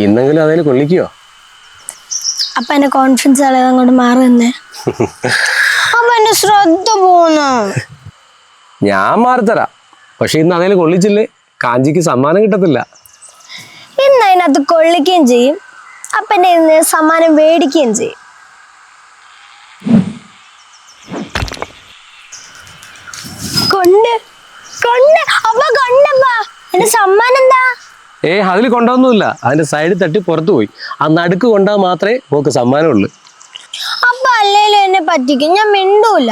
ഇന്നെങ്കിലും അതിൽ കൊള്ളിക്കോ? അപ്പൊ എന്റെ കോൺഫിഡൻസ് ആളെ അങ്ങോട്ട് മാറി തന്നെ. അപ്പൊ എന്റെ ശ്രദ്ധ പോന്നു. ഞാൻ മാറിത്തരാം, പക്ഷെ ഇന്ന് അതിൽ കൊള്ളിച്ചില്ലേ കാഞ്ചിക്ക് സമ്മാനം കിട്ടത്തില്ല. ഇന്ന് അതിനകത്ത് കൊള്ളിക്കുകയും ചെയ്യും, അപ്പൊ എന്റെ ഇന്ന് സമ്മാനം മേടിക്കുകയും ചെയ്യും. കൊണ്ട് കൊണ്ട് അപ്പൊ കൊണ്ടപ്പാ എന്റെ സമ്മാനം എന്താ? അതിൽ കൊണ്ടൊന്നുമില്ല, അതിന്റെ സൈഡിൽ തട്ടി പുറത്തു പോയി. ആ നടുക്ക് കൊണ്ടാൽ മാത്രമേ നമുക്ക് സമ്മാനമുള്ളൂ. അപ്പൊ അല്ലേലും എന്നെ പറ്റിക്കും, ഞാൻ മിണ്ടൂല.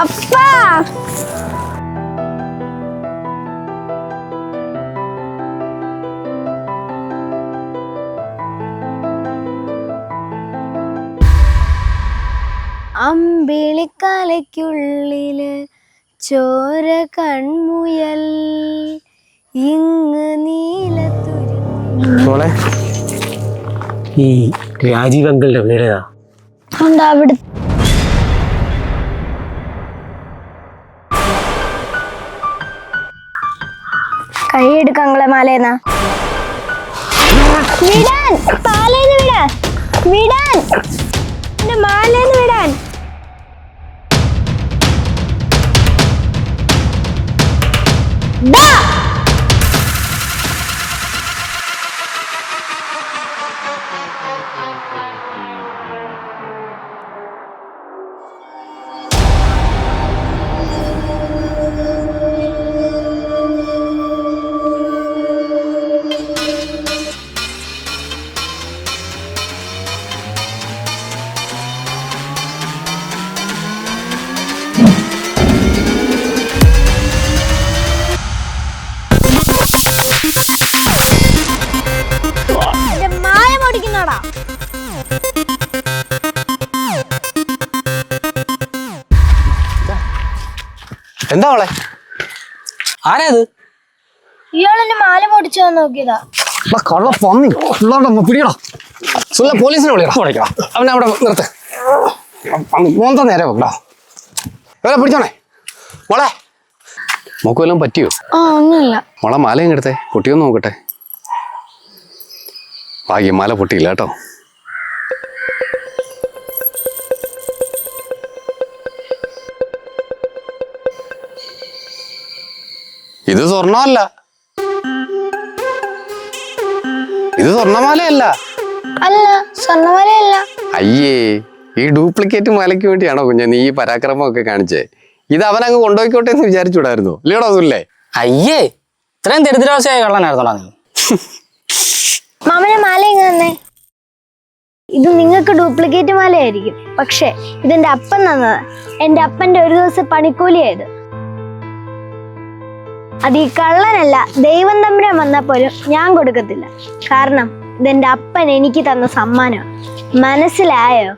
അപ്പാ അമ്പിളിക്കാലയ്ക്കുള്ളില് ചോര കൺമുയൽ ഇങ്ങ് നീലത്തുരുത്തി. ഈ രാജീവ് അങ്കിളുടെ വീടേതാ? അവിടെ കൈയെടുക്കങ്ങളെ മാലേന്നാ വിടാൻ, പാലേന്ന് വിടാൻ, വിടാൻ, എന്റെ മാലേന്ന് വിടാൻ. എന്താ അവളെ? ആരാത്? ഇയാളെന്നെ മാല പൊടിച്ചു നോക്കിയതാ. പോലീസിനെ വിളിക്കണം. അവനെ അവിടെ നിർത്ത്. മോന്ത നേരെ വെക്കടാ. പിടിച്ചോണേ മോളെ. മോക്ക് വല്ലതും പറ്റിയോ? ഒന്നുമില്ല. മോളെ മാലയും എടുത്തേ, പൊട്ടിയൊന്ന് നോക്കട്ടെ. ഭാഗ്യം, മാല പൊട്ടിയില്ല കേട്ടോ. ഇത് സ്വർണ്ണമല്ല, ഇത് സ്വർണ്ണമാലയല്ല. അല്ല, സ്വർണ്ണമാലയല്ല. അയ്യേ, ഈ ഡ്യൂപ്ലിക്കേറ്റ് മാലയ്ക്ക് വേണ്ടിയാണോ കുഞ്ഞ നീ ഈ പരാക്രമമൊക്കെ കാണിച്ചേ? ഇത് അവനങ്ങ് കൊണ്ടുപോയിക്കോട്ടെ എന്ന് വിചാരിച്ചൂടായിരുന്നോ? ഇല്ലയോടോ അതുല്ലേ? അയ്യേ, ഇത്രയും ദരിദ്രാവസ്ഥയായ കള്ളനായിരുന്നോടാ നീ? മാമനെ മാല ഇങ്ങ് തന്നെ. ഇത് നിങ്ങൾക്ക് ഡ്യൂപ്ലിക്കേറ്റ് മാലയായിരിക്കും, പക്ഷെ ഇതെന്റെ അപ്പൻ തന്നത്. എന്റെ അപ്പന്റെ ഒരു ദിവസം പണിക്കൂലിയായത്. അത് ഈ കള്ളനല്ല, ദൈവം തമ്പുരാൻ വന്നപ്പോലും ഞാൻ കൊടുക്കത്തില്ല. കാരണം ഇതെന്റെ അപ്പൻ എനിക്ക് തന്ന സമ്മാനമാണ്. മനസ്സിലായോ?